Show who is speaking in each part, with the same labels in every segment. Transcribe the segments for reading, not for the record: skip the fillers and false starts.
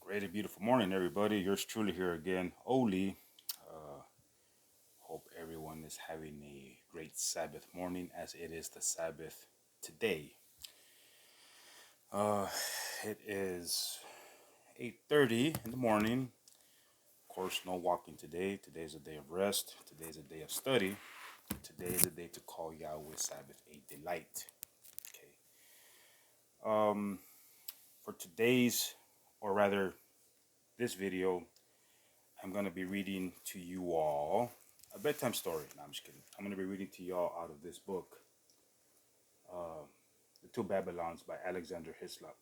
Speaker 1: Great and beautiful morning, everybody. Yours truly here again, Oli. Uh, Hope everyone is having a great Sabbath morning as it is the Sabbath today. Uh, it is 8:30 in the morning. Of course, no walking today. Today is a day of rest. Today is a day of study. Today is a day to call Yahweh Sabbath a delight. Okay. For today's, or rather, this video, I'm going to be reading to you all a bedtime story. No, I'm just kidding. I'm going to be reading to y'all out of this book, uh, The Two Babylons by Alexander Hislop.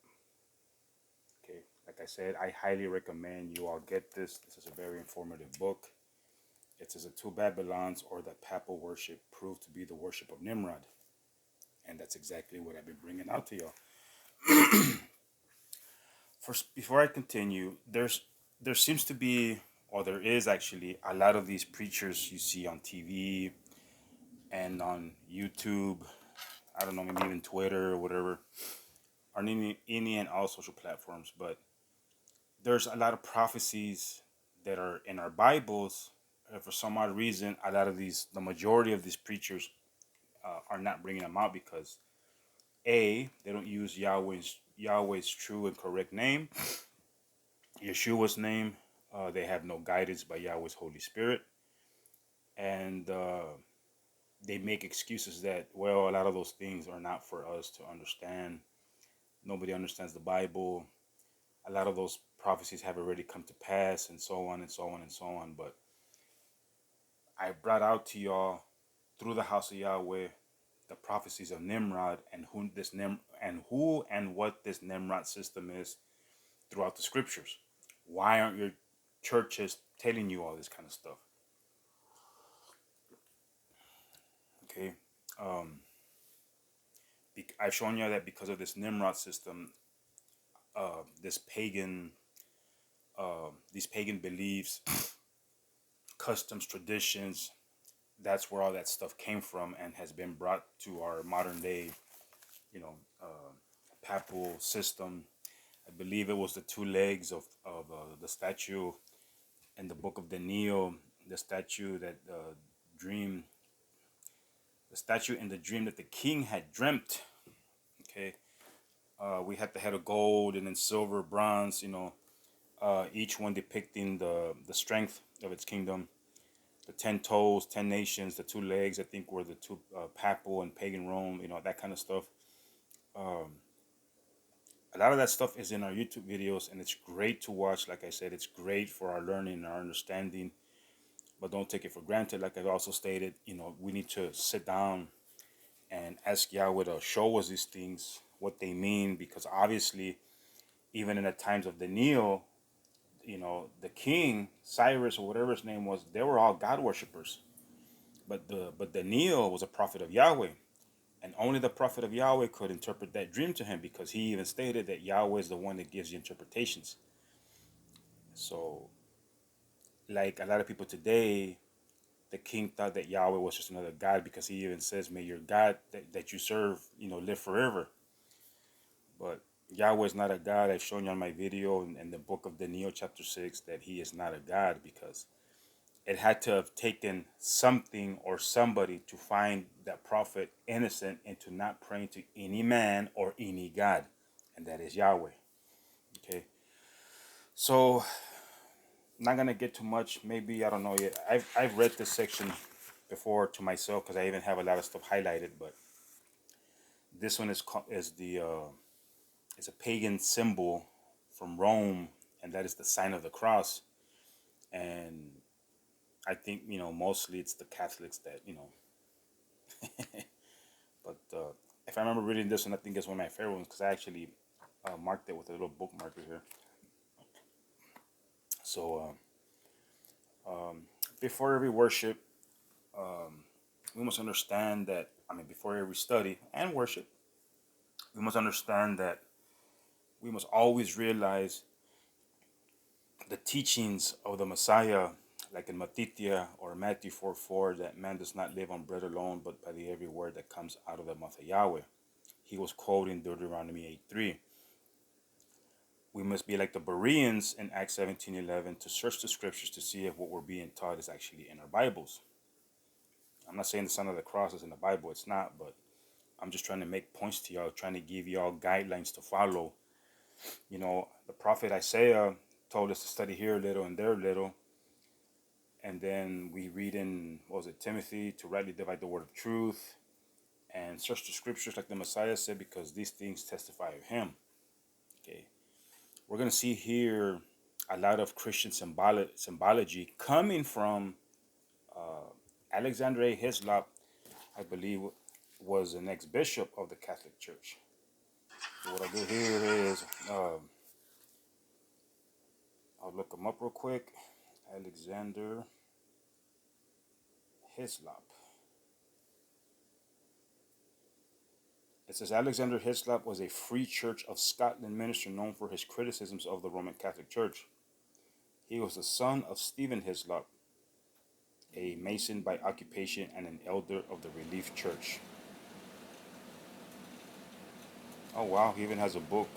Speaker 1: Okay, like I said, I highly recommend you all get this. This is a very informative book. It says the two Babylons, or that papal worship, proved to be the worship of Nimrod. And that's exactly what I've been bringing out to y'all. First, before I continue, there seems to be, or there is actually, a lot of these preachers you see on TV and on YouTube. I don't know, maybe even Twitter or whatever, or any and all social platforms. But there's a lot of prophecies that are in our Bibles. And for some odd reason, the majority of these preachers are not bringing them out because A, they don't use Yahweh's true and correct name, Yeshua's name. They have no guidance by Yahweh's Holy Spirit, and they make excuses that, well, a lot of those things are not for us to understand. Nobody understands the Bible. A lot of those prophecies have already come to pass, and so on and so on and so on. But I brought out to y'all through the house of Yahweh the prophecies of Nimrod and who and what this Nimrod system is throughout the scriptures. Why aren't your churches telling you all this kind of stuff? Okay. Um, I've shown you that because of this Nimrod system, this these pagan beliefs, customs, traditions, that's where all that stuff came from and has been brought to our modern day, you know, papal system. I believe it was the two legs of the statue in the book of Daniel, the statue that dream, the statue in the dream that the king had dreamt. Okay, we had the head of gold and then silver, bronze. Each one depicting the strength of its kingdom. The 10 toes, 10 nations, the two legs, I think were the two papal and pagan Rome, that kind of stuff. Um, a lot of that stuff is in our YouTube videos, and it's great to watch. Like I said, it's great for our learning and our understanding, but don't take it for granted. Like I've also stated, we need to sit down and ask Yahweh to show us these things, what they mean, because obviously, even in the times of Daniel, the king, Cyrus or whatever his name was, they were all God worshippers. But Daniel was a prophet of Yahweh, and only the prophet of Yahweh could interpret that dream to him, because he even stated that Yahweh is the one that gives the interpretations. So, like a lot of people today, the king thought that Yahweh was just another God, because he even says, "May your God that you serve, live forever." But Yahweh is not a God. I've shown you on my video in the book of Daniel chapter 6 that he is not a God, because it had to have taken something or somebody to find that prophet innocent into not praying to any man or any God, and that is Yahweh. Okay, so not gonna get too much. Maybe, I don't know yet. I've read this section before to myself because I even have a lot of stuff highlighted. But this one is a pagan symbol from Rome, and that is the sign of the cross. And I think mostly it's the Catholics that But if I remember reading this one, I think it's one of my favorite ones, because I actually marked it with a little bookmarker here. So before every worship, we must understand that, before every study and worship, we must understand that we must always realize the teachings of the Messiah, like in Matithia or Matthew 4:4, that man does not live on bread alone, but by the every word that comes out of the mouth of Yahweh. He was quoting Deuteronomy 8:3. we must be like the Bereans in Acts 17:11 to search the scriptures to see if what we're being taught is actually in our Bibles. I'm not saying the sign of the cross is in the Bible. It's not, but I'm just trying to make points to y'all, trying to give y'all guidelines to follow. You know, the prophet Isaiah told us to study here a little and there a little. And then we read in, what was it, Timothy, to rightly divide the word of truth and search the scriptures like the Messiah said, because these things testify of him. Okay. We're going to see here a lot of Christian symbology coming from Alexander A. Hislop, I believe, was an ex-bishop of the Catholic Church. So what I'll do here is, I'll look him up real quick. Alexander Hislop. It says Alexander Hislop was a Free Church of Scotland minister known for his criticisms of the Roman Catholic Church. He was the son of Stephen Hislop, a Mason by occupation and an elder of the Relief Church. Oh wow, he even has a book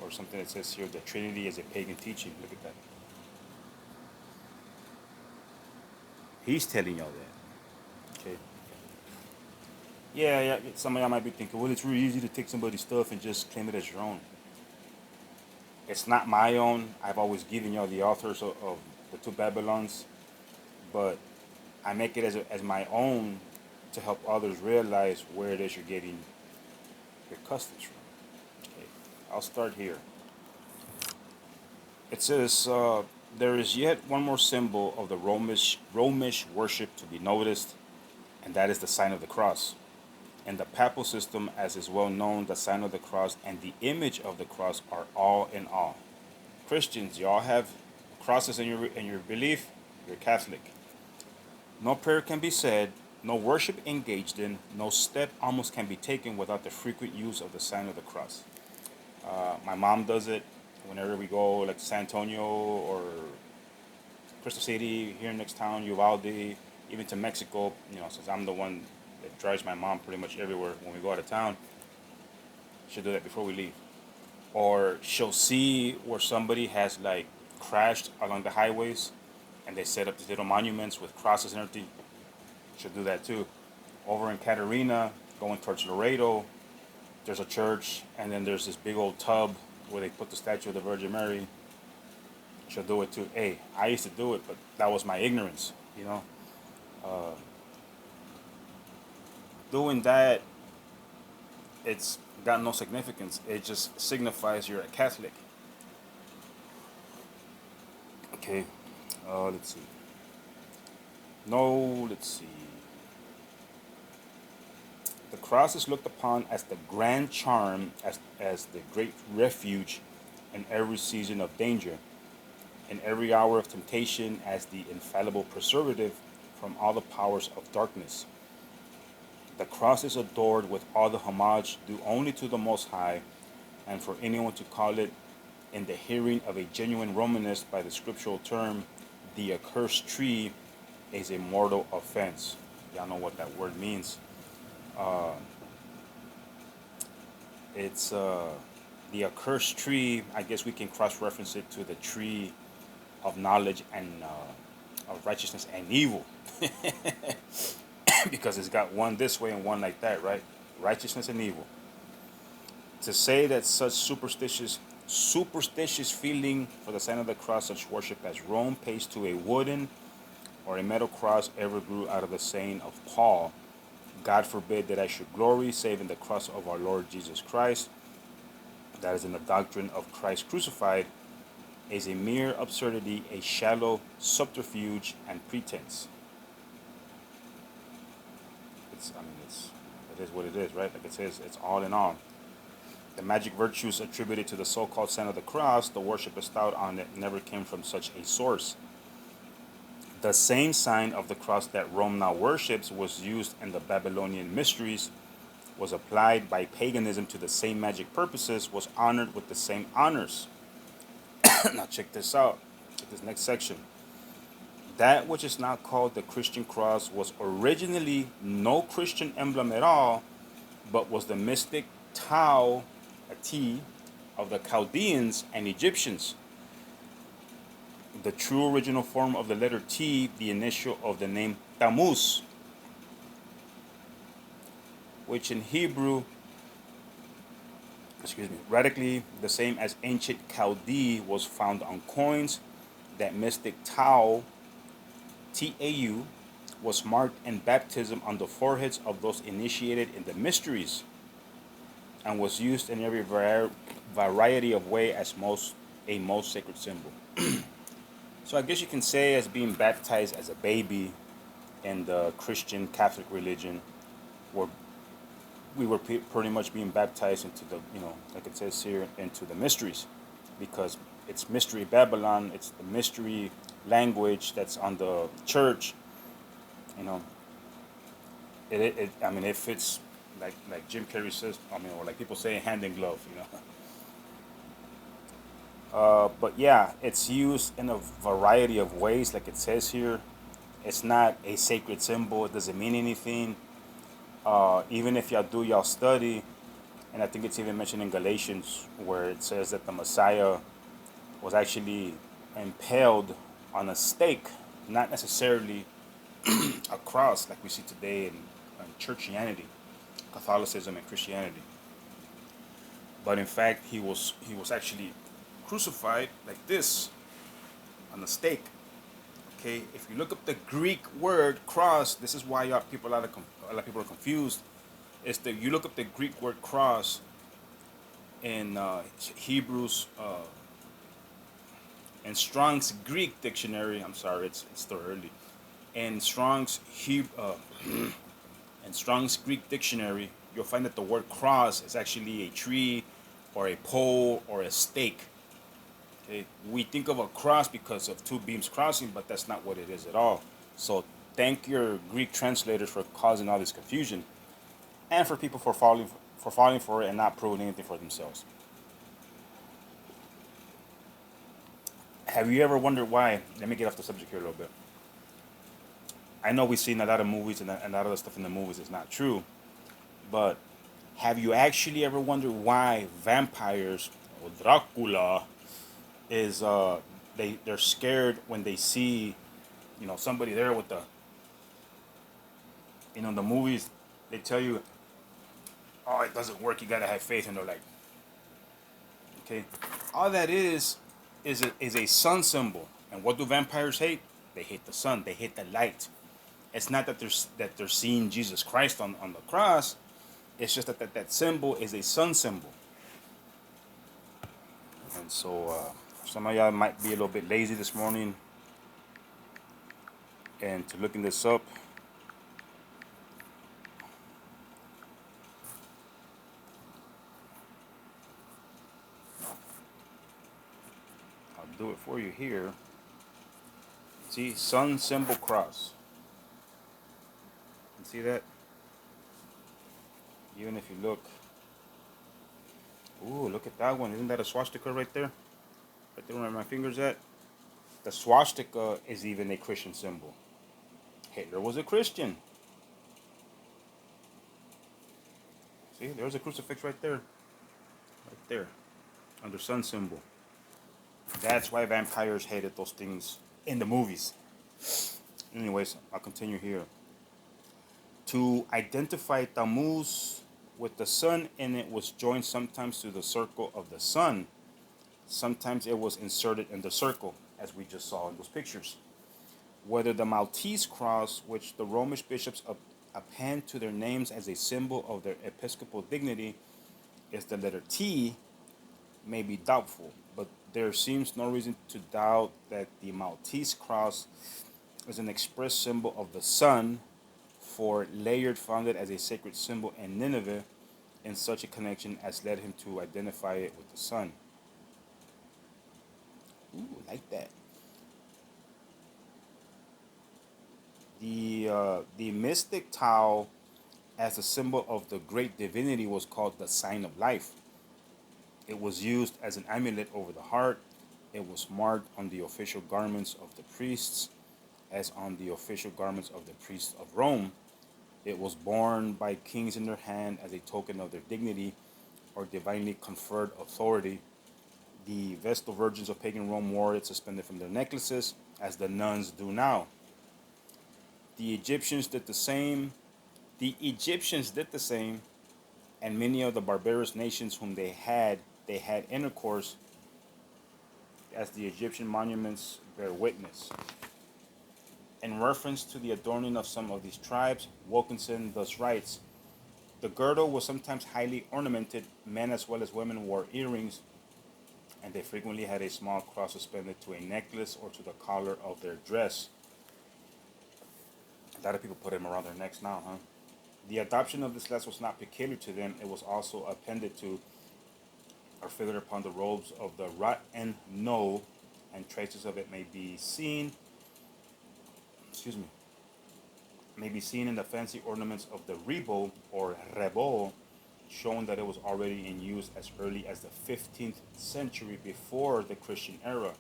Speaker 1: or something that says here, the Trinity is a pagan teaching. Look at that. He's telling y'all that. Okay. Yeah. Some of y'all might be thinking, well, it's really easy to take somebody's stuff and just claim it as your own. It's not my own. I've always given y'all the authors of the two Babylons, but I make it as my own to help others realize where it is you're getting your customs from. Okay, I'll start here. It says, there is yet one more symbol of the Romish worship to be noticed, and that is the sign of the cross. In the papal system, as is well known, the sign of the cross and the image of the cross are all in all. Christians, y'all have crosses in your belief, you're Catholic. No prayer can be said, no worship engaged in, no step almost can be taken without the frequent use of the sign of the cross. My mom does it whenever we go, like San Antonio or Crystal City, here next town, Uvalde, even to Mexico. You know, since I'm the one that drives my mom pretty much everywhere when we go out of town, she'll do that before we leave. Or she'll see where somebody has like crashed along the highways and they set up these little monuments with crosses and everything. She'll do that too. Over in Catarina, going towards Laredo, there's a church, and then there's this big old tub where they put the statue of the Virgin Mary. She'll do it too. Hey, I used to do it, but that was my ignorance, you know. Doing that, it's got no significance. It just signifies you're a Catholic. Okay, let's see. No, let's see. The cross is looked upon as the grand charm, as the great refuge in every season of danger, in every hour of temptation, as the infallible preservative from all the powers of darkness. The cross is adored with all the homage due only to the Most High, and for anyone to call it, in the hearing of a genuine Romanist, by the scriptural term, the accursed tree, is a mortal offense. Y'all know what that word means. It's the accursed tree. I guess we can cross-reference it to the tree of knowledge and of righteousness and evil, because it's got one this way and one like that, right? Righteousness and evil. To say that such superstitious feeling for the sign of the cross, such worship as Rome pays to a wooden or a metal cross, ever grew out of the saying of Paul, God forbid that I should glory save in the cross of our Lord Jesus Christ, that is in the doctrine of Christ crucified, is a mere absurdity, a shallow subterfuge and pretense. It is what it is, right? Like it says, it's all in all. The magic virtues attributed to the so-called sign of the cross, the worship bestowed on it, never came from such a source. The same sign of the cross that Rome now worships was used in the Babylonian mysteries, was applied by paganism to the same magic purposes, was honored with the same honors. Now check this out. Check this next section. That which is now called the Christian cross was originally no Christian emblem at all, but was the mystic Tau, a T, of the Chaldeans and Egyptians. The true original form of the letter T, the initial of the name Tammuz, which in Hebrew, radically the same as ancient Chaldee, was found on coins. That mystic Tau, Tau, was marked in baptism on the foreheads of those initiated in the mysteries, and was used in every variety of way as a most sacred symbol. So I guess you can say as being baptized as a baby in the Christian Catholic religion, where we were pretty much being baptized into the, like it says here, into the mysteries, because it's mystery Babylon, it's the mystery language that's on the church, you know. I mean, it fits like Jim Carrey says, I mean, or like people say, hand in glove, But yeah, it's used in a variety of ways, like it says here. It's not a sacred symbol. It doesn't mean anything. Even if y'all do y'all study, and I think it's even mentioned in Galatians where it says that the Messiah was actually impaled on a stake, not necessarily a cross like we see today in churchianity, Catholicism and Christianity. But in fact, he was actually crucified like this on a stake. Okay, if you look up the Greek word cross, this is why a lot of people are confused. Is that you look up the Greek word cross in Hebrews in Strong's Greek dictionary. I'm sorry, it's still early. In in Strong's Greek dictionary, you'll find that the word cross is actually a tree, or a pole, or a stake. Okay, we think of a cross because of two beams crossing, but that's not what it is at all. So thank your Greek translators for causing all this confusion, and for people for falling for it and not proving anything for themselves. Have you ever wondered why? Let me get off the subject here a little bit. I know we've seen a lot of movies, and a lot of the stuff in the movies is not true, but have you actually ever wondered why vampires or Dracula is they're scared when they see somebody there with the the movies, they tell you, oh, it doesn't work, you gotta have faith, and they're like, okay, all that is a sun symbol. And what do vampires hate? They hate the sun, they hate the light. It's not that they're seeing Jesus Christ on the cross. It's just that symbol is a sun symbol. And so some of y'all might be a little bit lazy this morning and to looking this up. I'll do it for you here. See, sun symbol cross. You see that? Even if you look, ooh, look at that one. Isn't that a swastika right there? Right there where my finger's at. The swastika is even a Christian symbol. Hitler was a Christian. See, there's a crucifix right there. Right there. Under sun symbol. That's why vampires hated those things in the movies. Anyways, I'll continue here. To identify Tammuz with the sun in it was joined sometimes to the circle of the sun. Sometimes it was inserted in the circle, as we just saw in those pictures. Whether the Maltese cross, which the Romish bishops append to their names as a symbol of their episcopal dignity, is the letter T, may be doubtful, but there seems no reason to doubt that the Maltese cross is an express symbol of the sun, for Layard found it as a sacred symbol in Nineveh in such a connection as led him to identify it with the sun. Ooh, like that. The mystic Tau, as a symbol of the great divinity, was called the sign of life. It was used as an amulet over the heart. It was marked on the official garments of the priests, as on the official garments of the priests of Rome. It was borne by kings in their hand as a token of their dignity or divinely conferred authority. The Vestal virgins of pagan Rome wore it suspended from their necklaces, as the nuns do now. The Egyptians did the same. The Egyptians did the same, and many of the barbarous nations whom they had intercourse, as the Egyptian monuments bear witness. In reference to the adorning of some of these tribes, Wilkinson thus writes, the girdle was sometimes highly ornamented. Men as well as women wore earrings, and they frequently had a small cross suspended to a necklace or to the collar of their dress. A lot of people put them around their necks now, huh? The adoption of this last was not peculiar to them. It was also appended to or figured upon the robes of the Rat and No, and traces of it may be seen. Excuse me. May be seen in the fancy ornaments of the rebo or rebo, showing that it was already in use as early as the 15th century before the Christian era.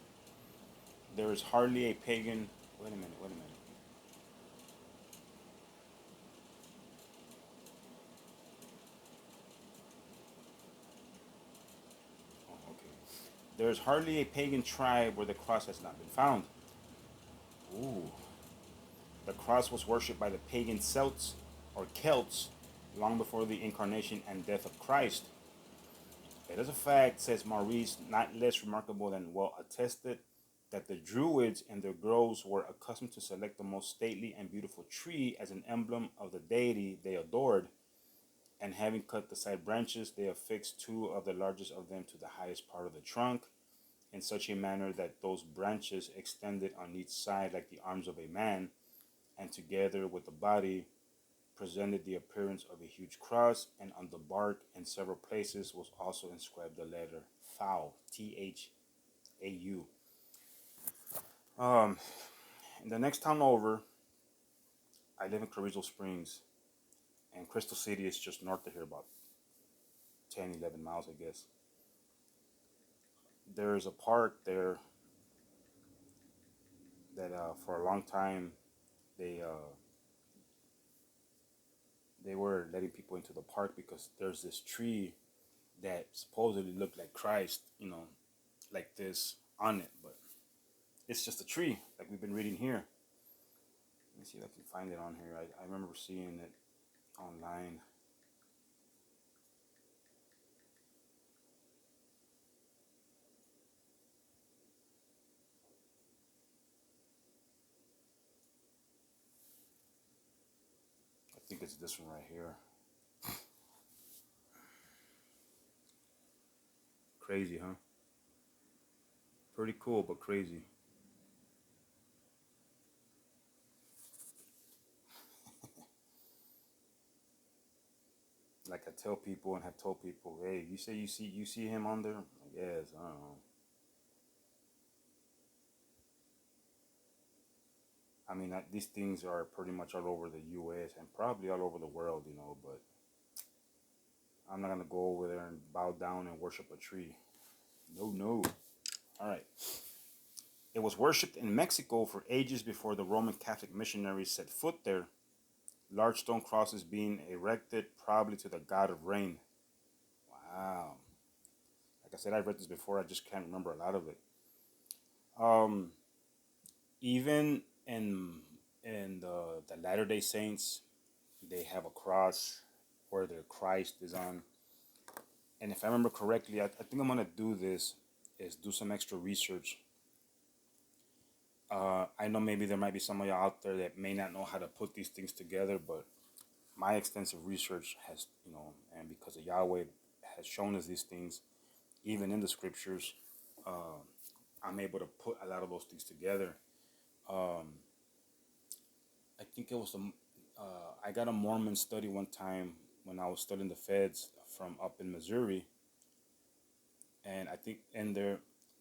Speaker 1: There is hardly a pagan. Wait a minute, wait a minute. Oh, okay. There is hardly a pagan tribe where the cross has not been found. Ooh. The cross was worshipped by the pagan Celts or Celts long before the incarnation and death of Christ. It is a fact, says Maurice, not less remarkable than well attested, that the Druids in their groves were accustomed to select the most stately and beautiful tree as an emblem of the deity they adored, and having cut the side branches, they affixed two of the largest of them to the highest part of the trunk, in such a manner that those branches extended on each side like the arms of a man, and together with the body presented the appearance of a huge cross, and on the bark in several places was also inscribed the letter Thau, Thau. Um, in the next town over, I live in Carrizo Springs, and Crystal City is just north of here, about 10, 11 miles, I guess. There's a park there that for a long time they uh, they were letting people into the park because there's this tree that supposedly looked like Christ, like this on it, but it's just a tree, like we've been reading here. Let me see if I can find it on here. I remember seeing it online. I think it's this one right here. Crazy, huh? Pretty cool, but crazy. Like I tell people and have told people, hey, you say you see him on there? Like, yes, I don't know. I mean, these things are pretty much all over the U.S. and probably all over the world, But I'm not gonna go over there and bow down and worship a tree. No, no. All right. It was worshipped in Mexico for ages before the Roman Catholic missionaries set foot there. Large stone crosses being erected, probably to the god of rain. Wow. Like I said, I've read this before. I just can't remember a lot of it. Um, even in the Latter Day Saints, they have a cross where their Christ is on. And if I remember correctly, I think I'm gonna do this is do some extra research. I know maybe there might be some of y'all out there that may not know how to put these things together, but my extensive research has, and because of Yahweh has shown us these things, even in the scriptures, uh, I'm able to put a lot of those things together. Um, I think it was I got a Mormon study one time when I was studying the feds from up in Missouri, and I think in there,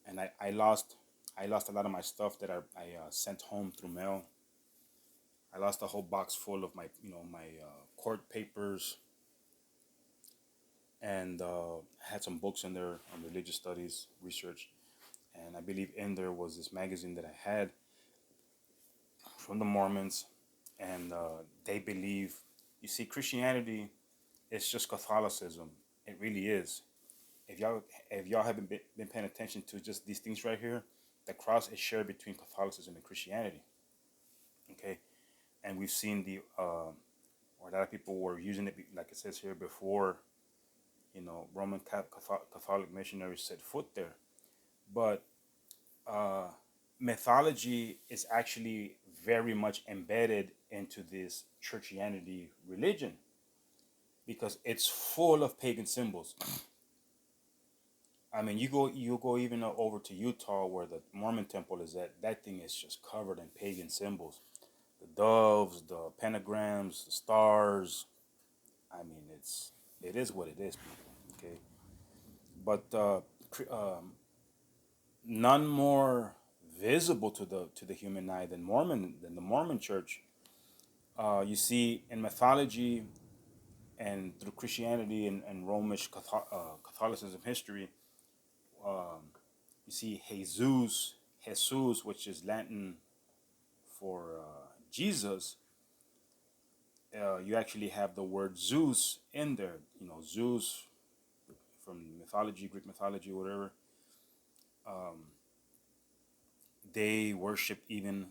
Speaker 1: and I lost a lot of my stuff that I sent home through mail. I lost a whole box full of my court papers, and had some books in there on religious studies research, and I believe in there was this magazine that I had from the Mormons, and they believe, you see, Christianity is just Catholicism. It really is. if y'all haven't been paying attention to just these things right here, the cross is shared between Catholicism and Christianity. Okay, and we've seen or a lot of people were using it, like it says here, before Roman Catholic missionaries set foot there. But uh, mythology is actually very much embedded into this churchianity religion because it's full of pagan symbols. I mean, you go even over to Utah where the Mormon temple is at. That thing is just covered in pagan symbols, the doves, the pentagrams, the stars. I mean, it is what it is, people. Okay, but none more visible to the human eye than the Mormon Church. You see in mythology and through Christianity and Romish Catholicism history, um, you see Jesus, which is Latin for Jesus. You actually have the word Zeus in there. Zeus from mythology, Greek mythology, whatever. Um, they worship even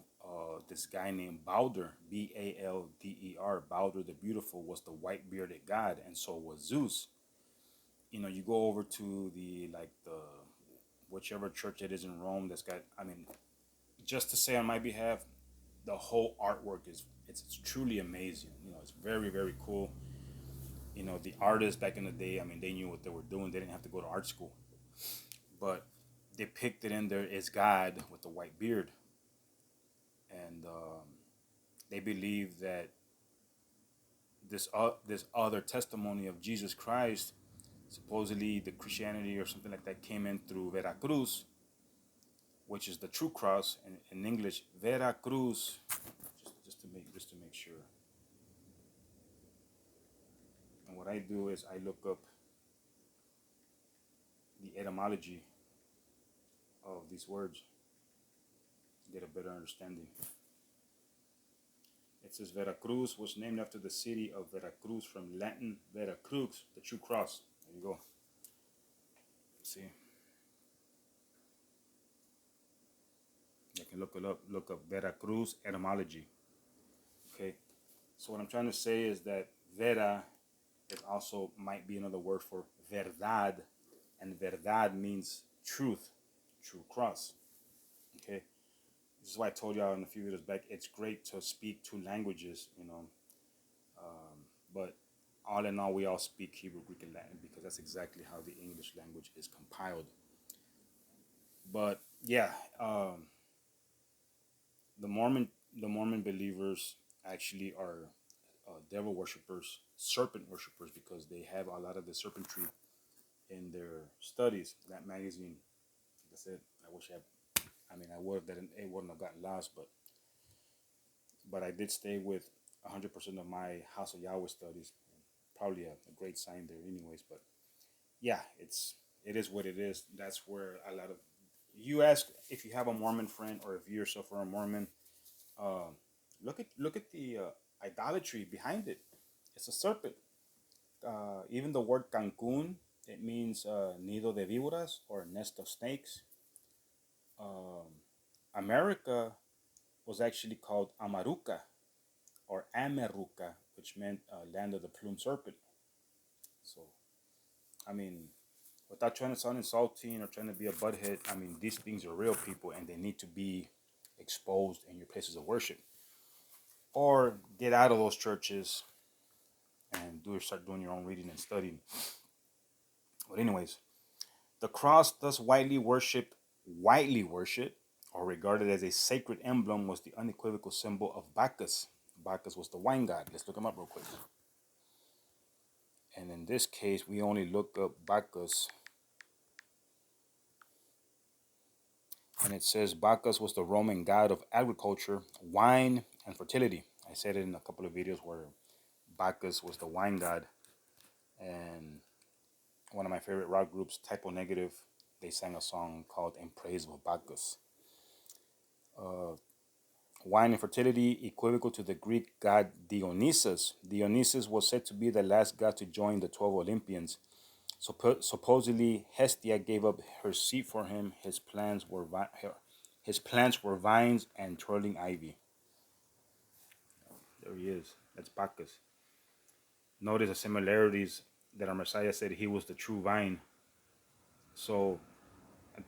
Speaker 1: this guy named Balder, Balder. Balder the Beautiful was the white bearded god, and so was Zeus. You go over to the whichever church it is in Rome that's got. I mean, just to say on my behalf, the whole artwork is it's truly amazing. It's very very cool. The artists back in the day, I mean, they knew what they were doing. They didn't have to go to art school, but depicted in there is God with the white beard, and they believe that this other testimony of Jesus Christ, supposedly the Christianity or something like that, came in through Veracruz, which is the true cross in English, Veracruz. Just to make sure. And what I do is I look up the etymology of these words, get a better understanding. It says Veracruz was named after the city of Veracruz from Latin Vera Crux, the true cross. There you go. See, you can look it up. Look up Veracruz etymology. Okay. So what I'm trying to say is that Vera is also might be another word for verdad, and verdad means truth, true cross. Okay. This is why I told y'all in a few videos back. It's great to speak two languages, but all in all, we all speak Hebrew, Greek, and Latin because that's exactly how the English language is compiled. But yeah, the Mormon the Mormon believers actually are devil worshippers, serpent worshippers, because they have a lot of the serpentry in their studies. That magazine, like I said, I wish I mean, I would have that it wouldn't have gotten lost, but I did stay with 100% of my House of Yahweh studies. Probably a great sign there, anyways. But yeah, it is what it is. That's where a lot of you ask if you have a Mormon friend or if you yourself are a Mormon. Uh, look at the idolatry behind it. It's a serpent. Even the word Cancun, it means nido de víboras or nest of snakes. Um, America was actually called Amaruca or Ameruca, which meant land of the plumed serpent. So, I mean, without trying to sound insulting or trying to be a butthead, I mean, these things are real, people, and they need to be exposed in your places of worship. Or get out of those churches and start doing your own reading and studying. But anyways, the cross, thus widely worshipped, or regarded as a sacred emblem, was the unequivocal symbol of Bacchus. Bacchus was the wine god. Let's look him up real quick. And in this case, we only look up Bacchus. And it says Bacchus was the Roman god of agriculture, wine, and fertility. I said it in a couple of videos where Bacchus was the wine god. And one of my favorite rock groups, Typo Negative, they sang a song called In Praise of Bacchus. Wine and fertility, equivocal to the Greek god Dionysus. Dionysus was said to be the last god to join the 12 Olympians. Supposedly, Hestia gave up her seat for him. His plants were vines and twirling ivy. There he is. That's Bacchus. Notice the similarities that our Messiah said he was the true vine. So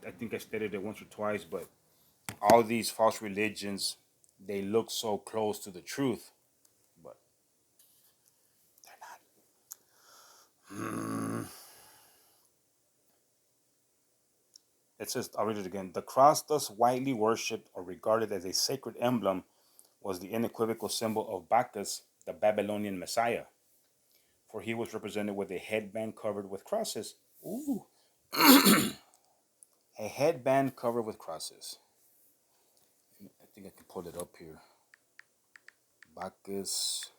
Speaker 1: I think I stated it once or twice, but all these false religions, they look so close to the truth, but they're not. It says, I'll read it again. The cross, thus widely worshipped or regarded as a sacred emblem, was the unequivocal symbol of Bacchus, the Babylonian Messiah, for he was represented with a headband covered with crosses. Ooh, a headband covered with crosses. I think I can pull it up here. Bacchus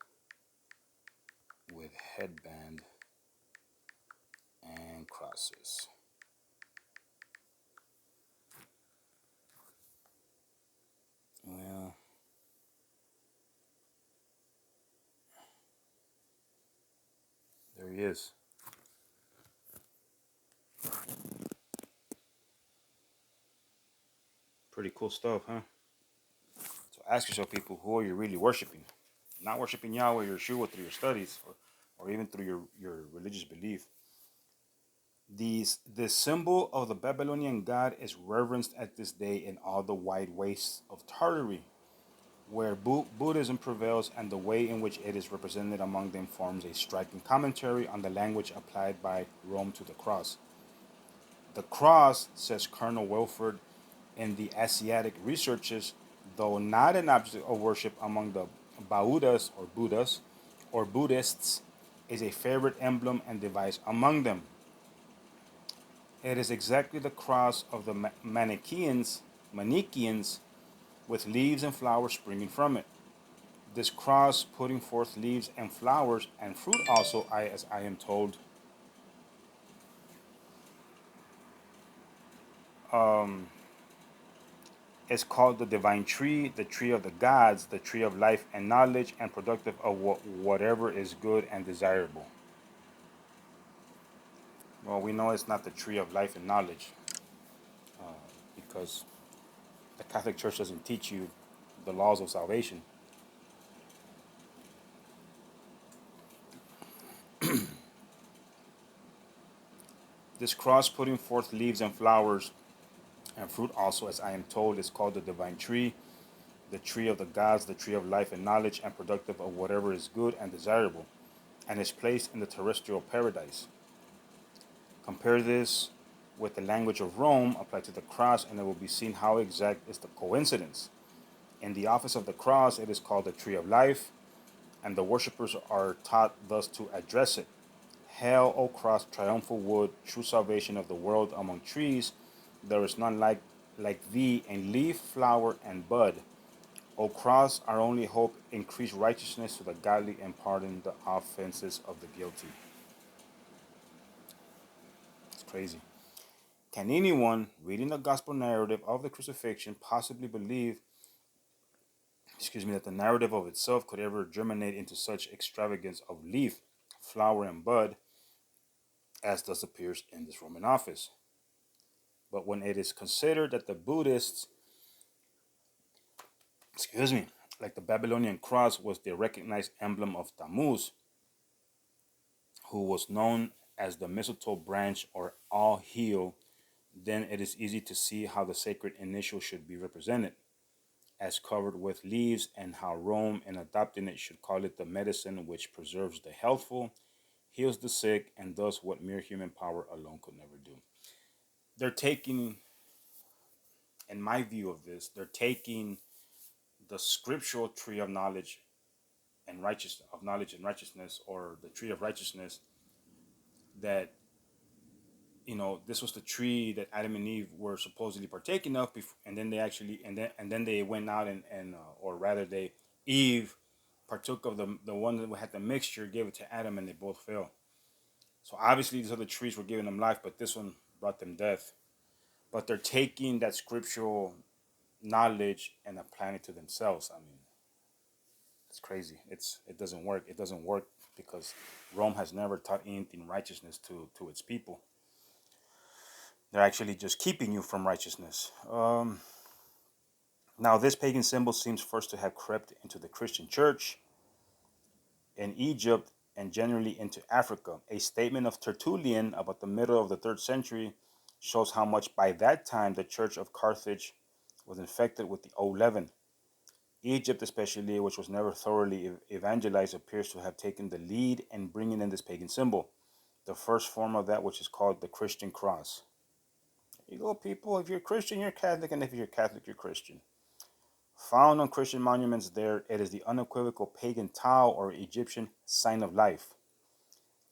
Speaker 1: with headband and crosses. Well, there he is. Pretty cool stuff, huh? So ask yourself, people, who are you really worshiping? Not worshiping Yahweh or Yeshua through your studies or even through your religious belief. The symbol of the Babylonian god is reverenced at this day in all the wide wastes of Tartary, where Buddhism prevails, and the way in which it is represented among them forms a striking commentary on the language applied by Rome to the cross. The cross, says Colonel Wilford in the Asiatic Researches, though not an object of worship among the Buddhas or Buddhists, is a favorite emblem and device among them. It is exactly the cross of the Manichaeans, with leaves and flowers springing from it. This cross, putting forth leaves and flowers and fruit also, as I am told, is called the divine tree, the tree of the gods, the tree of life and knowledge, and productive of whatever is good and desirable. Well, we know it's not the tree of life and knowledge because the Catholic Church doesn't teach you the laws of salvation. This cross, putting forth leaves and flowers and fruit also, as I am told, is called the divine tree, the tree of the gods, the tree of life and knowledge, and productive of whatever is good and desirable, and is placed in the terrestrial paradise. Compare this with the language of Rome applied to the cross, and it will be seen how exact is the coincidence. In the office of the cross, it is called the tree of life, and the worshippers are taught thus to address it. Hail, O cross, triumphal wood, true salvation of the world among trees. There is none like thee in leaf, flower, and bud. O cross, our only hope, increase righteousness to the godly and pardon the offenses of the guilty. It's crazy. Can anyone reading the gospel narrative of the crucifixion possibly believe, that the narrative of itself could ever germinate into such extravagance of leaf, flower, and bud as thus appears in this Roman office? But when it is considered that the Buddhists, excuse me, like the Babylonian cross was the recognized emblem of Tammuz, who was known as the mistletoe branch or all heal, then it is easy to see how the sacred initial should be represented, as covered with leaves, and how Rome, in adopting it, should call it the medicine which preserves the healthful, heals the sick, and does what mere human power alone could never do. They're taking, in my view of this, they're taking the scriptural tree of knowledge and righteousness, or the tree of righteousness, that this was the tree that Adam and Eve were supposedly partaking of before, and then they actually and then they went out and or rather they Eve partook of the one that had the mixture, gave it to Adam, and they both fell. So obviously these other trees were giving them life, but this one brought them death. But they're taking that scriptural knowledge and applying it to themselves. I mean, It's crazy. It doesn't work. It doesn't work because Rome has never taught anything righteousness to its people. They're actually just keeping you from righteousness. Now, this pagan symbol seems first to have crept into the Christian church in Egypt and generally into Africa. A statement of Tertullian about the middle of the 3rd century shows how much by that time the church of Carthage was infected with the old leaven. Egypt, especially, which was never thoroughly evangelized, appears to have taken the lead in bringing in this pagan symbol, the first form of that which is called the Christian cross. There you go, people. If you're Christian, you're Catholic, and if you're Catholic, you're Christian. Found on Christian monuments there, it is the unequivocal pagan Tau or Egyptian sign of life.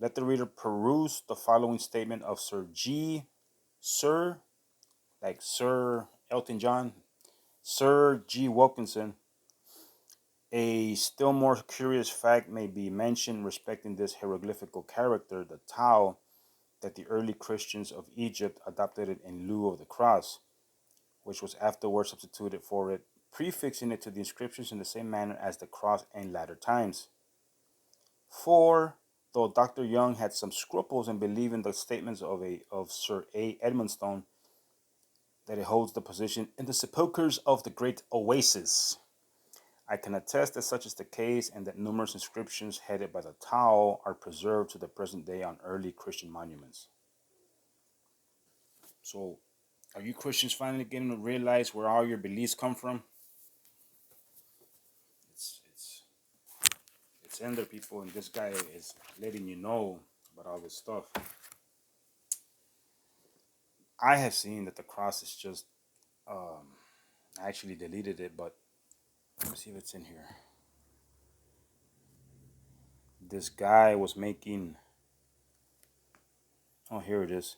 Speaker 1: Let the reader peruse the following statement of Sir, like Sir Elton John, Sir G. Wilkinson. A still more curious fact may be mentioned respecting this hieroglyphical character, the Tau, that the early Christians of Egypt adopted it in lieu of the cross, which was afterwards substituted for it, prefixing it to the inscriptions in the same manner as the cross in latter times. For, though Dr. Young had some scruples in believing the statements of Sir A. Edmonstone, that it holds the position in the sepulchres of the great oasis, I can attest that such is the case and that numerous inscriptions headed by the Tau are preserved to the present day on early Christian monuments. So, are you Christians finally getting to realize where all your beliefs come from? It's it's it's in there, people, and this guy is letting you know about all this stuff. I have seen that the cross is just. I actually deleted it, but let me see if it's in here. This guy was making. Oh, here it is.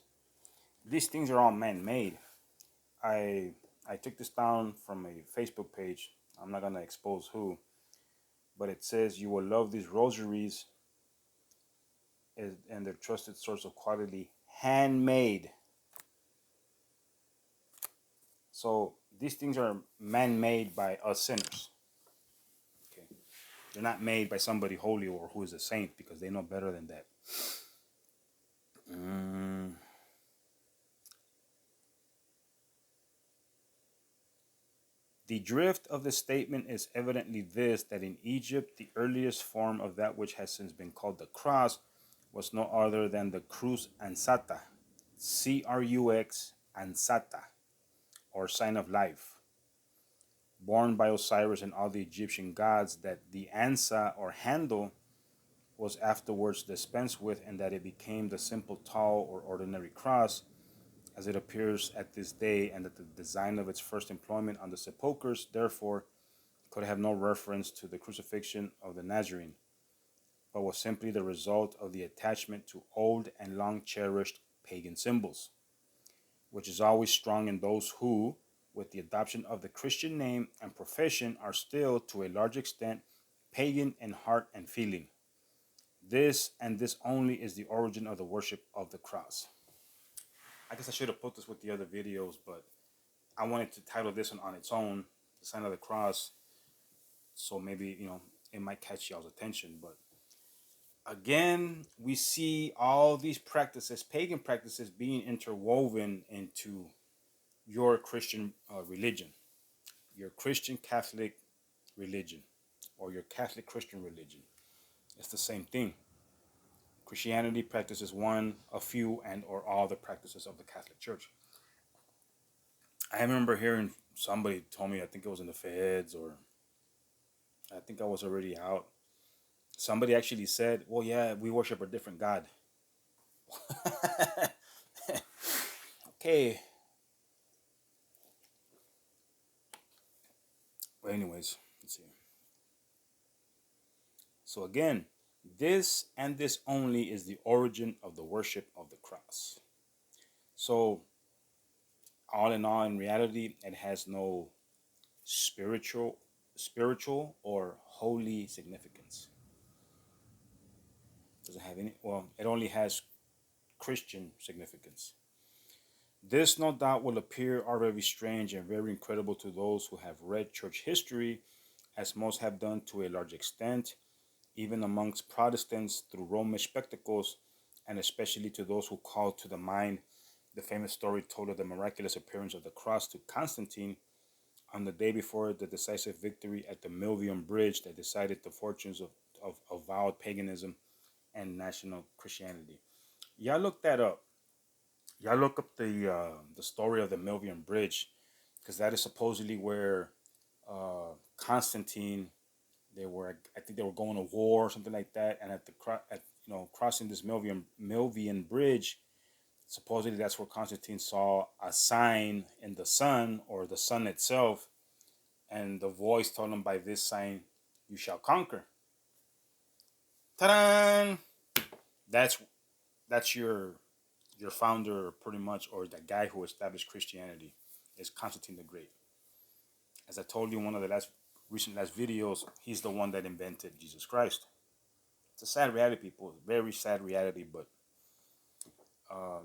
Speaker 1: These things are all man-made. I I took this down from a Facebook page. I'm not gonna expose who, but it says you will love these rosaries and their trusted source of quality, handmade. So these things are man-made by us sinners. Okay, they're not made by somebody holy or who is a saint because they know better than that. Mm. The drift of the statement is evidently this, that in Egypt, the earliest form of that which has since been called the cross was no other than the cruz ansata, Crux ansata, or sign of life, borne by Osiris and all the Egyptian gods, that the ansa or handle was afterwards dispensed with, and that it became the simple tau or ordinary cross as it appears at this day, and that the design of its first employment on the sepulchres, therefore, could have no reference to the crucifixion of the Nazarene, but was simply the result of the attachment to old and long cherished pagan symbols, which is always strong in those who, with the adoption of the Christian name and profession, are still, to a large extent, pagan in heart and feeling. This and this only is the origin of the worship of the cross. I guess I should have put this with the other videos, but I wanted to title this one on its own, the sign of the cross, so maybe, it might catch y'all's attention. But again, we see all these practices, pagan practices, being interwoven into your Christian religion, your Christian Catholic religion, or your Catholic Christian religion. It's the same thing. Christianity practices one, a few, and or all the practices of the Catholic Church. I remember hearing somebody told me, I think it was in the feds, or I think I was already out. Somebody actually said, well, yeah, we worship a different God. Okay. But anyways, let's see. So again, this and this only is the origin of the worship of the cross. So all in all, in reality, it has no spiritual or holy significance. It doesn't have any. Well, it only has Christian significance. This, no doubt, will appear all very strange and very incredible to those who have read church history as most have done to a large extent, even amongst Protestants through Romish spectacles, and especially to those who call to the mind the famous story told of the miraculous appearance of the cross to Constantine on the day before the decisive victory at the Milvian Bridge that decided the fortunes of avowed paganism and national Christianity. Y'all look that up. Y'all look up the story of the Milvian Bridge, because that is supposedly where Constantine, they were, I think they were going to war or something like that, and crossing this Milvian Bridge, supposedly that's where Constantine saw a sign in the sun, or the sun itself, and the voice told him, by this sign you shall conquer. Ta-da! That's your founder, pretty much, or the guy who established Christianity, is Constantine the Great. As I told you in one of the last videos, he's the one that invented Jesus Christ. It's a sad reality, people. Very sad reality, but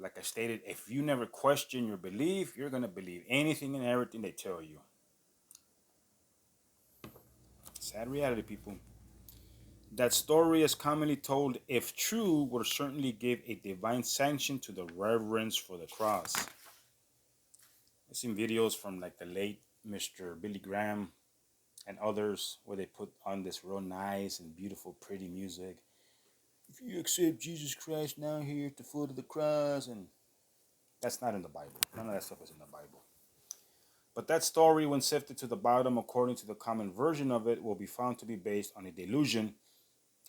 Speaker 1: like I stated, if you never question your belief, you're gonna believe anything and everything they tell you. Sad reality, people. That story, as commonly told, if true, would certainly give a divine sanction to the reverence for the cross. I've seen videos from like the late Mr. Billy Graham and others where they put on this real nice and beautiful, pretty music. If you accept Jesus Christ now, here at the foot of the cross, and that's not in the Bible. None of that stuff is in the Bible. But that story, when sifted to the bottom according to the common version of it, will be found to be based on a delusion.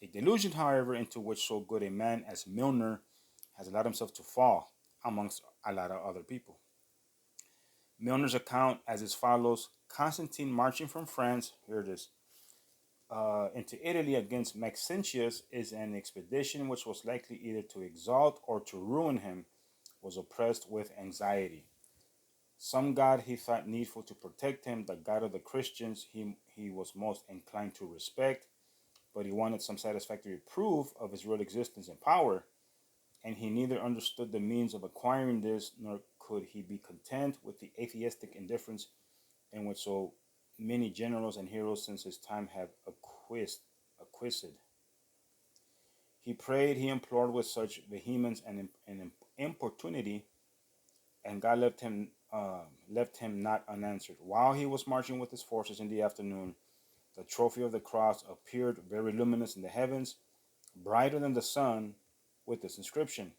Speaker 1: A delusion, however, into which so good a man as Milner has allowed himself to fall, amongst a lot of other people. Milner's account as is follows: Constantine marching from France, here it is, into Italy against Maxentius is an expedition which was likely either to exalt or to ruin him, was oppressed with anxiety. Some god he thought needful to protect him, the god of the Christians he was most inclined to respect, but he wanted some satisfactory proof of his real existence and power, and he neither understood the means of acquiring this, nor could he be content with the atheistic indifference in which so many generals and heroes since his time have acquiesced. He prayed, he implored with such vehemence and importunity, and God left him not unanswered. While he was marching with his forces in the afternoon, the trophy of the cross appeared very luminous in the heavens, brighter than the sun, with this inscription: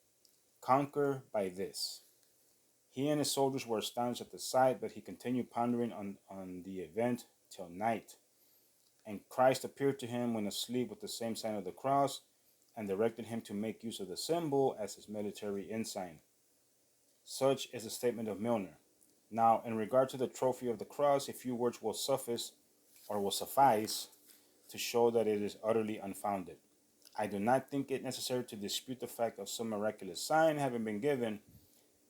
Speaker 1: "Conquer by this." He and his soldiers were astonished at the sight, but he continued pondering on the event till night. And Christ appeared to him when asleep with the same sign of the cross, and directed him to make use of the symbol as his military ensign. Such is the statement of Milner. Now, in regard to the trophy of the cross, a few words will suffice to show that it is utterly unfounded. I do not think it necessary to dispute the fact of some miraculous sign having been given.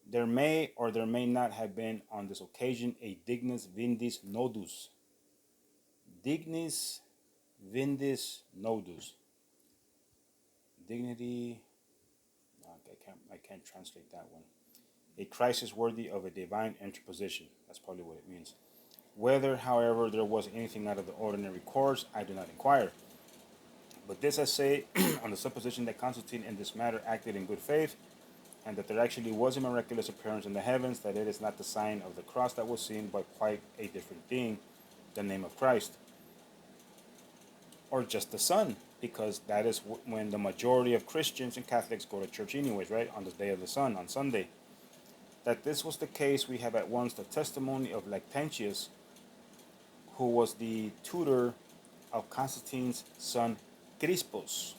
Speaker 1: There may or there may not have been on this occasion a dignus vindis nodus. Dignus vindis nodus. Dignity. No, I can't translate that one. A crisis worthy of a divine interposition. That's probably what it means. Whether, however, there was anything out of the ordinary course, I do not inquire. But this I say on the supposition that Constantine in this matter acted in good faith, and that there actually was a miraculous appearance in the heavens, that it is not the sign of the cross that was seen, but quite a different thing, the name of Christ. Or just the sun, because that is when the majority of Christians and Catholics go to church anyways, right? On the day of the sun, on Sunday. That this was the case, we have at once the testimony of Lactantius, who was the tutor of Constantine's son Crispus,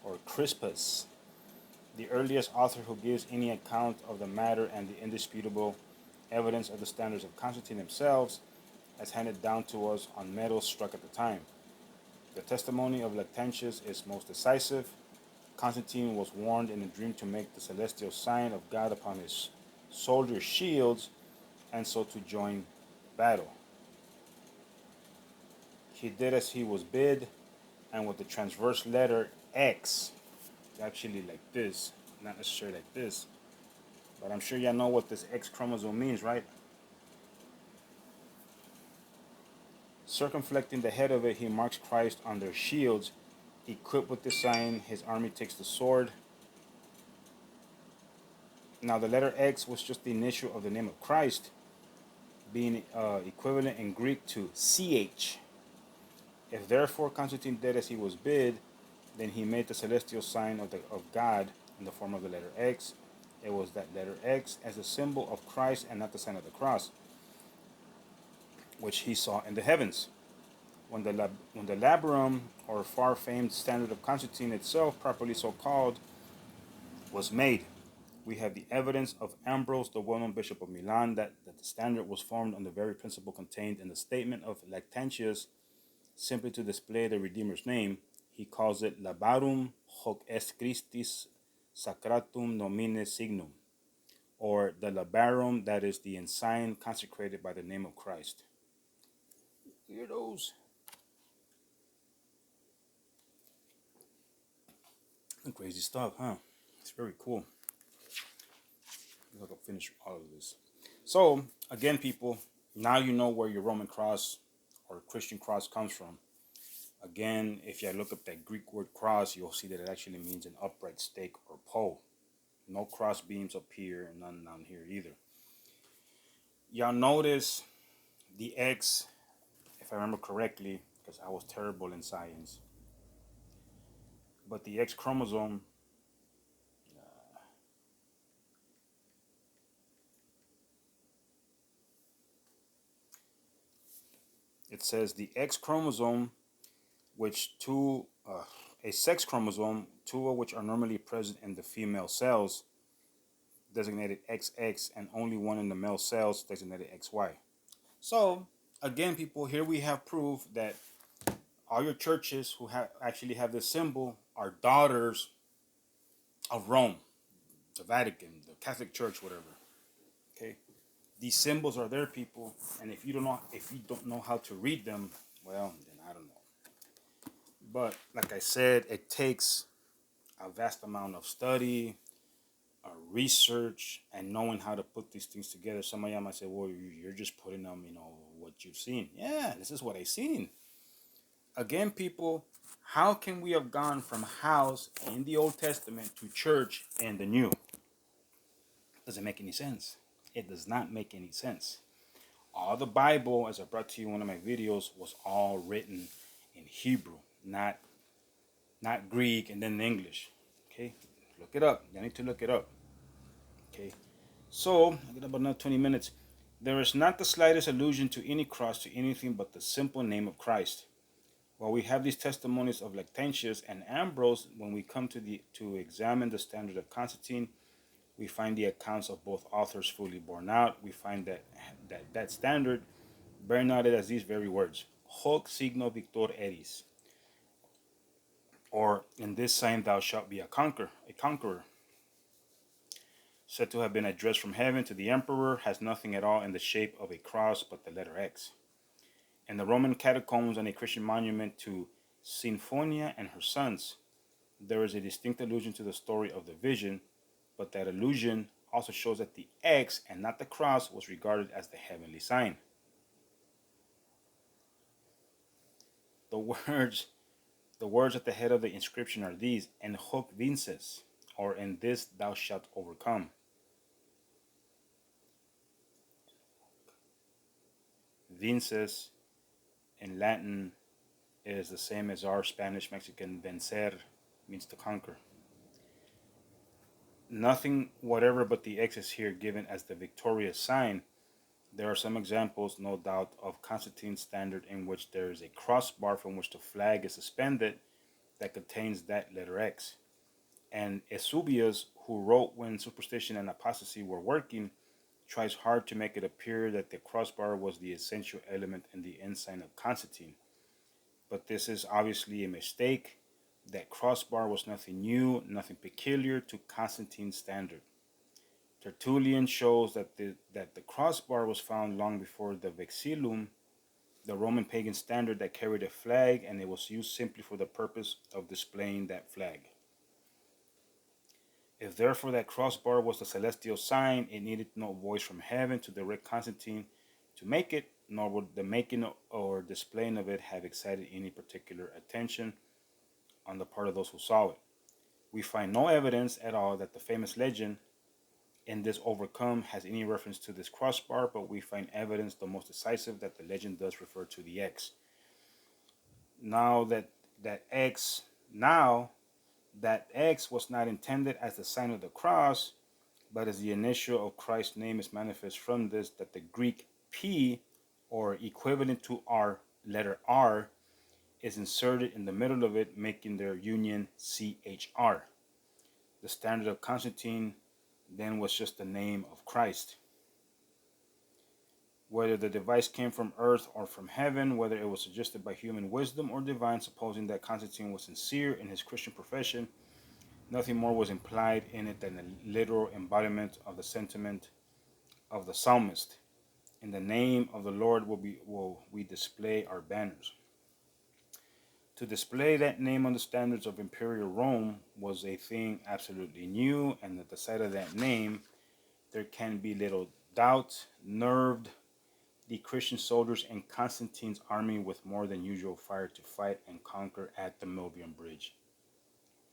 Speaker 1: or Crispus, the earliest author who gives any account of the matter, and the indisputable evidence of the standards of Constantine himself, as handed down to us on medals struck at the time. The testimony of Lactantius is most decisive. Constantine was warned in a dream to make the celestial sign of God upon his soldiers' shields, and so to join battle. He did as he was bid, and with the transverse letter X, actually like this, not necessarily like this, but I'm sure y'all know what this X chromosome means, right? Circumflecting the head of it, he marks Christ on their shields. Equipped with this sign, his army takes the sword. Now, the letter X was just the initial of the name of Christ, being equivalent in Greek to CH. If therefore Constantine did as he was bid, then he made the celestial sign of God in the form of the letter X. It was that letter X as a symbol of Christ and not the sign of the cross, which he saw in the heavens. When the labarum, or far famed standard of Constantine itself, properly so called, was made, we have the evidence of Ambrose, the well known Bishop of Milan, that the standard was formed on the very principle contained in the statement of Lactantius, simply to display the Redeemer's name. He calls it Labarum hoc est Christis sacratum nomine signum, or the Labarum, that is the ensign consecrated by the name of Christ. Hear those? Crazy stuff, huh? It's very cool. I can finish all of this. So, again, people, now you know where your Roman cross or Christian cross comes from. Again, if you look up that Greek word cross, you'll see that it actually means an upright stake or pole. No cross beams up here and none down here either. Y'all notice the X, if I remember correctly, because I was terrible in science, but the X chromosome, it says the X chromosome, which a sex chromosome, two of which are normally present in the female cells, designated XX, and only one in the male cells, designated XY. So, again, people, here we have proof that all your churches who actually have this symbol are daughters of Rome, the Vatican, the Catholic Church, whatever. Okay, these symbols are there, people, and if you don't know how to read them, well, then I don't know. But like I said, it takes a vast amount of study, research, and knowing how to put these things together. Some of y'all might say, well, you're just putting them, what you've seen. Yeah, this is what I've seen. Again, people, how can we have gone from house in the Old Testament to church in the New? Doesn't make any sense. It does not make any sense. All the Bible, as I brought to you in one of my videos, was all written in Hebrew, not Greek and then English. Okay, look it up. You need to look it up. Okay, so I got about another 20 minutes. There is not the slightest allusion to any cross to anything but the simple name of Christ. While we have these testimonies of Lactantius and Ambrose, when we come to examine the standard of Constantine, we find the accounts of both authors fully borne out. We find that standard bearing out it as these very words: "Hoc signo victor eris," or "In this sign thou shalt be a conqueror." Said to have been addressed from heaven to the emperor, has nothing at all in the shape of a cross but the letter X. In the Roman catacombs and a Christian monument to Sinfonia and her sons, there is a distinct allusion to the story of the vision, but that allusion also shows that the X and not the cross was regarded as the heavenly sign. The words at the head of the inscription are these: "En hoc vinces," or "In this thou shalt overcome." Vinces in Latin is the same as our Spanish Mexican vencer, means to conquer. Nothing whatever but the X is here given as the victorious sign. There are some examples, no doubt, of Constantine's standard in which there is a crossbar from which the flag is suspended that contains that letter X. And Eusebius, who wrote when superstition and apostasy were working, tries hard to make it appear that the crossbar was the essential element in the ensign of Constantine. But this is obviously a mistake. That crossbar was nothing new, nothing peculiar to Constantine's standard. Tertullian shows that the crossbar was found long before the vexillum, the Roman pagan standard that carried a flag, and it was used simply for the purpose of displaying that flag. If therefore that crossbar was the celestial sign, it needed no voice from heaven to direct Constantine to make it, nor would the making or displaying of it have excited any particular attention on the part of those who saw it. We find no evidence at all that the famous legend in this overcome has any reference to this crossbar, but we find evidence the most decisive that the legend does refer to the X. Now that X now that X was not intended as the sign of the cross, but as the initial of Christ's name is manifest from this that the Greek P, or equivalent to our letter R, is inserted in the middle of it, making their union CHR. The standard of Constantine then was just the name of Christ. Whether the device came from earth or from heaven, whether it was suggested by human wisdom or divine, supposing that Constantine was sincere in his Christian profession, nothing more was implied in it than a literal embodiment of the sentiment of the psalmist. In the name of the Lord will we display our banners. To display that name on the standards of Imperial Rome was a thing absolutely new, and at the sight of that name, there can be little doubt, nerved the Christian soldiers in Constantine's army with more than usual fire to fight and conquer at the Milvian Bridge.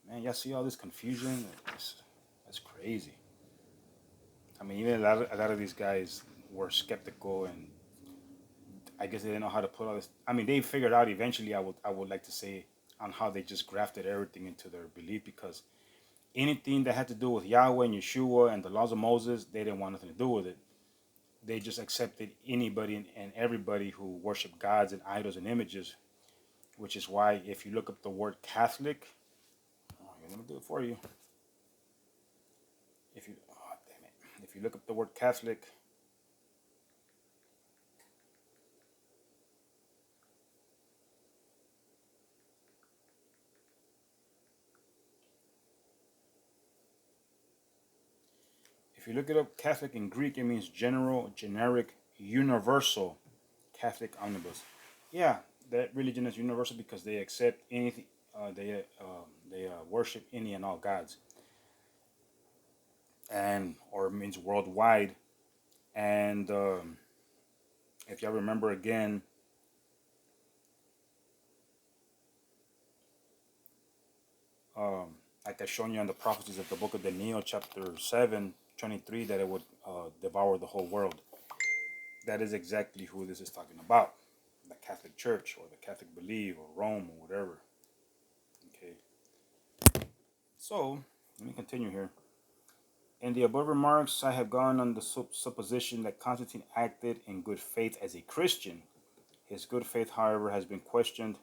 Speaker 1: Man, y'all see all this confusion? That's crazy. I mean, even a lot of these guys were skeptical, and I guess they didn't know how to put all this. I mean, they figured out eventually. I would like to say on how they just grafted everything into their belief, because anything that had to do with Yahweh and Yeshua and the laws of Moses, they didn't want nothing to do with it. They just accepted anybody and everybody who worshiped gods and idols and images, which is why if you look up the word Catholic, let me do it for you. If you look up the word Catholic, if you look it up, Catholic in Greek, it means general, generic, universal, Catholic omnibus. Yeah, that religion is universal because they accept anything. They worship any and all gods, and or it means worldwide. And if y'all remember again, like I've shown you on the prophecies of the book of Daniel, chapter 7:23, that it would devour the whole world. That is exactly who this is talking about. The Catholic Church, or the Catholic belief, or Rome, or whatever. Okay. So, let me continue here. In the above remarks, I have gone on the supposition that Constantine acted in good faith as a Christian. His good faith, however, has been questioned,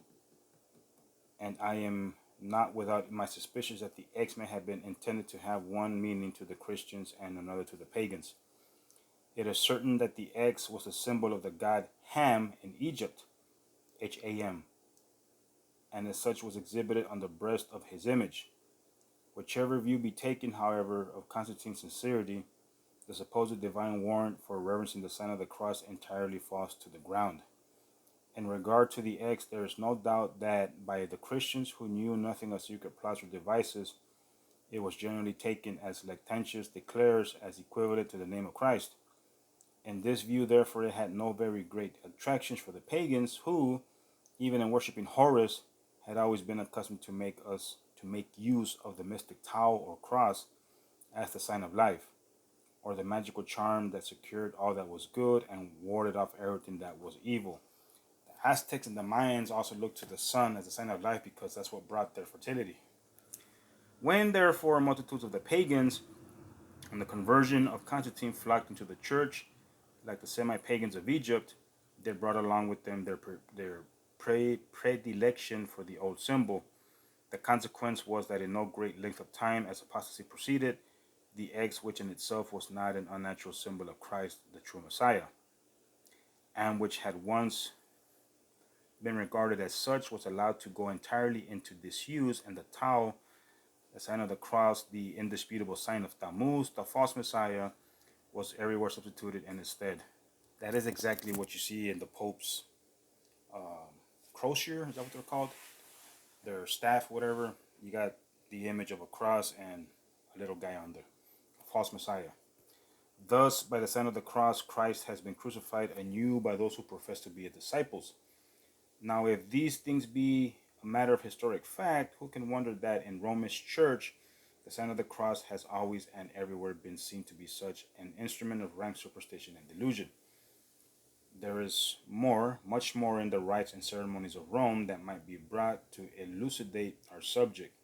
Speaker 1: and I am not without my suspicions that the X may have been intended to have one meaning to the Christians and another to the pagans. It is certain that the X was a symbol of the god Ham in Egypt, Ham, and as such was exhibited on the breast of his image. Whichever view be taken, however, of Constantine's sincerity, the supposed divine warrant for reverencing the sign of the cross entirely falls to the ground. In regard to the X, there is no doubt that by the Christians who knew nothing of secret plots or devices, it was generally taken, as Lactantius declares, as equivalent to the name of Christ. In this view, therefore, it had no very great attractions for the pagans, who, even in worshipping Horus, had always been accustomed to make use of the mystic tau or cross as the sign of life, or the magical charm that secured all that was good and warded off everything that was evil. The Aztecs and the Mayans also looked to the sun as a sign of life because that's what brought their fertility. When, therefore, multitudes of the pagans and the conversion of Constantine flocked into the church, like the semi-pagans of Egypt, they brought along with them their predilection for the old symbol. The consequence was that in no great length of time, as apostasy proceeded, the X, which in itself was not an unnatural symbol of Christ, the true Messiah, and which had once been regarded as such, was allowed to go entirely into disuse, and the Tau, the sign of the cross, the indisputable sign of Tammuz, the false Messiah, was everywhere substituted in its stead. That is exactly what you see in the Pope's crosier, is that what they're called? Their staff, whatever. You got the image of a cross and a little guy on there, a false Messiah. Thus, by the sign of the cross, Christ has been crucified anew by those who profess to be his disciples. Now, if these things be a matter of historic fact, who can wonder that in Rome's church, the sign of the cross has always and everywhere been seen to be such an instrument of rank superstition and delusion? There is more, much more in the rites and ceremonies of Rome that might be brought to elucidate our subject,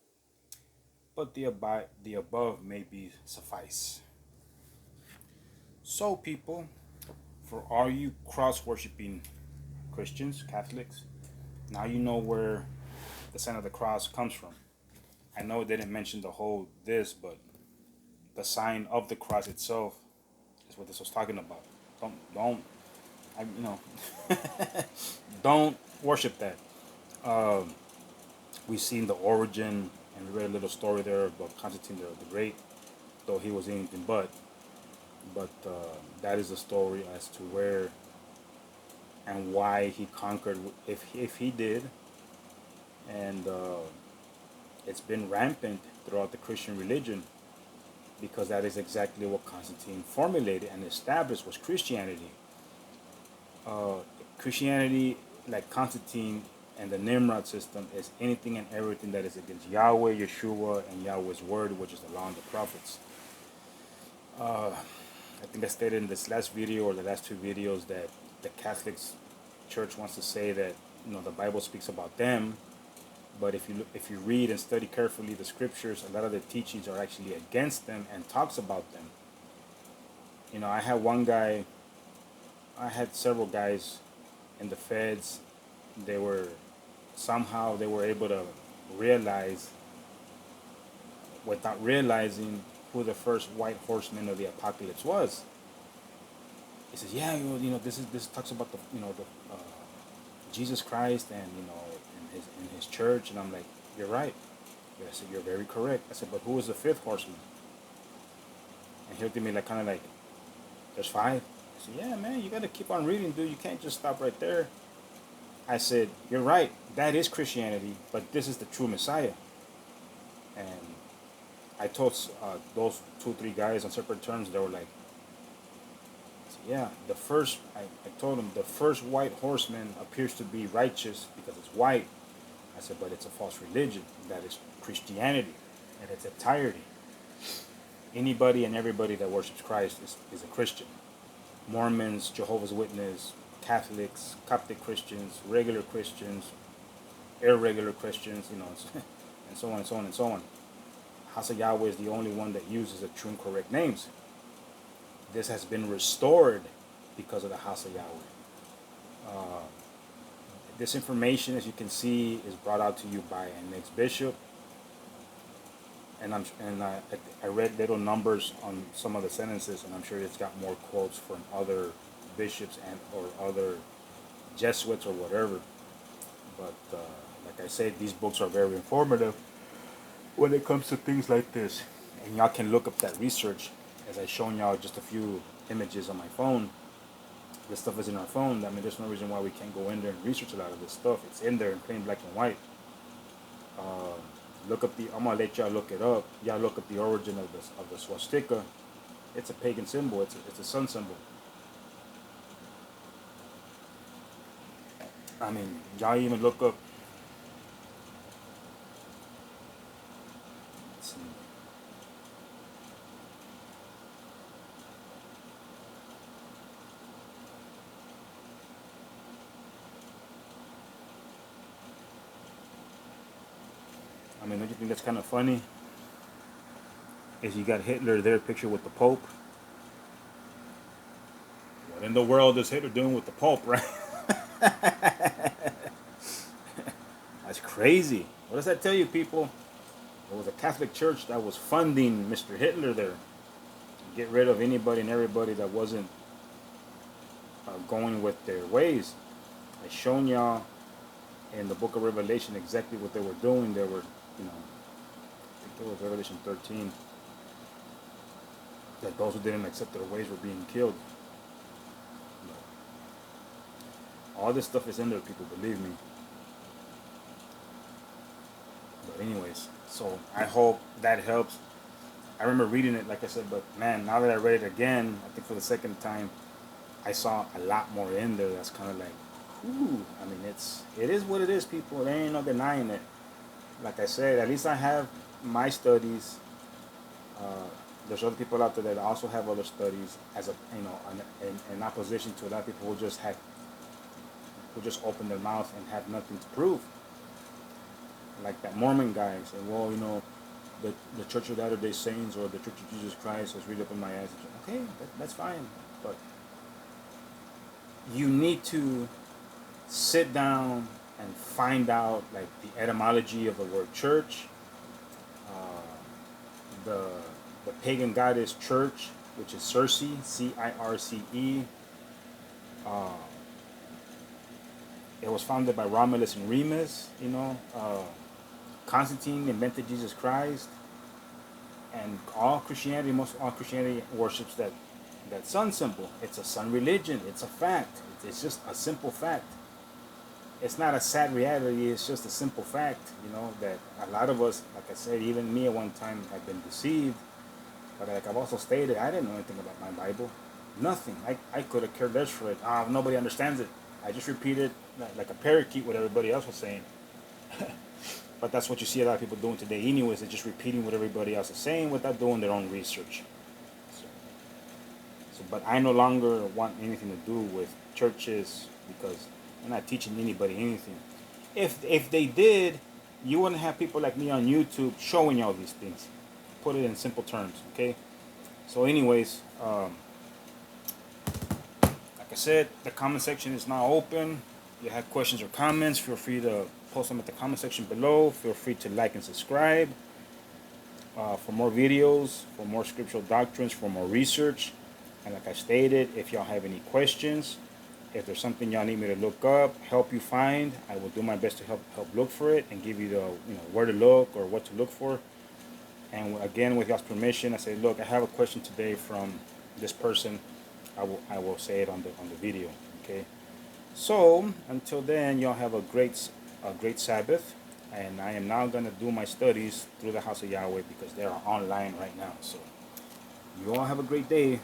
Speaker 1: but the above may be suffice. So, people, for all you cross worshipping Christians, Catholics, now you know where the sign of the cross comes from. I know it didn't mention the whole this, but the sign of the cross itself is what this was talking about. Don't, you know, don't worship that. We've seen the origin, and we read a little story there about Constantine the Great, though he was anything but. But that is the story as to where and why he conquered, if he did, and it's been rampant throughout the Christian religion because that is exactly what Constantine formulated and established was Christianity. Uh, Christianity, like Constantine and the Nimrod system, is anything and everything that is against Yahweh, Yeshua, and Yahweh's word, which is the law and the prophets. I think I stated in this last video or the last two videos that the Catholic Church wants to say that the Bible speaks about them, but if you read and study carefully the scriptures, a lot of the teachings are actually against them and talks about them. I had several guys in the feds. They were able to realize, without realizing, who the first white horseman of the apocalypse was. He says, "Yeah, this talks about the Jesus Christ and in his church." And I'm like, "You're right." I said, "You're very correct." I said, "But who was the fifth horseman?" And he looked at me like, kind of like, "There's five." I said, "Yeah, man, you got to keep on reading, dude. You can't just stop right there." I said, "You're right. That is Christianity, but this is the true Messiah." And I told those 2, 3 guys on separate terms. They were like, "Yeah, I told them the first white horseman appears to be righteous because it's white." I said, "But it's a false religion. That is Christianity in its entirety. Anybody and everybody that worships Christ is a Christian. Mormons, Jehovah's Witnesses, Catholics, Coptic Christians, regular Christians, irregular Christians, and so on and so on and so on. House of Yahweh is the only one that uses the true and correct names. This has been restored because of the House of Yahweh. This information, as you can see, is brought out to you by an ex-bishop, and I read little numbers on some of the sentences, and I'm sure it's got more quotes from other bishops and or other Jesuits or whatever. But like I said, these books are very informative when it comes to things like this, and y'all can look up that research. As I shown y'all just a few images on my phone. This stuff is in our phone. I mean, there's no reason why we can't go in there and research a lot of this stuff. It's in there in plain black and white. I'm gonna let y'all look it up. Y'all look up the origin of the swastika. It's a pagan symbol. It's a sun symbol. I mean, y'all even look up. Let's see. I mean, don't you think that's kind of funny? Is you got Hitler there pictured with the Pope. What in the world is Hitler doing with the Pope, right? That's crazy. What does that tell you, people? It was a Catholic Church that was funding Mr. Hitler there to get rid of anybody and everybody that wasn't going with their ways. I shown y'all in the book of Revelation exactly what they were doing. They were, I think it was Revelation 13, that those who didn't accept their ways were being killed. All this stuff is in there, people, believe me. But anyways, so I hope that helps. I remember reading it, like I said, but man, now that I read it again, I think for the second time, I saw a lot more in there. That's kind of like, ooh. I mean, it is what it is, people. There ain't no denying it. Like I said, at least I have my studies. Uh, there's other people out there that also have other studies as a in opposition to a lot of people who just open their mouth and have nothing to prove, like that Mormon guy saying, well, the Church of Latter Day Saints or the Church of Jesus Christ has read up in my ass. Okay, that's fine, but you need to sit down and find out like the etymology of the word church, uh, the the pagan goddess church, which is Circe, Circe. Uh, it was founded by Romulus and Remus. Constantine invented Jesus Christ, and most all Christianity worships that sun symbol. It's a sun religion. It's a fact. It's just a simple fact. It's not a sad reality. It's just a simple fact. That a lot of us, like I said, even me at one time, have been deceived. But like I've also stated, I didn't know anything about my Bible. Nothing. I could have cared less for it. Nobody understands it. I just repeated like a parakeet what everybody else was saying. But that's what you see a lot of people doing today anyways. They're just repeating what everybody else is saying without doing their own research. But I no longer want anything to do with churches because I'm not teaching anybody anything. If they did, you wouldn't have people like me on YouTube showing you all these things. Put it in simple terms, okay? So anyways, like I said, the comment section is now open. If you have questions or comments, feel free to post them at the comment section below. Feel free to like and subscribe for more videos, for more scriptural doctrines, for more research. And like I stated, if y'all have any questions, if there's something y'all need me to look up, help you find, I will do my best to help look for it and give you the where to look or what to look for. And again, with y'all's permission, I say, look, I have a question today from this person. I will say it on the video. Okay. So until then, y'all have a great Sabbath, and I am now gonna do my studies through the House of Yahweh because they are online right now. So you all have a great day.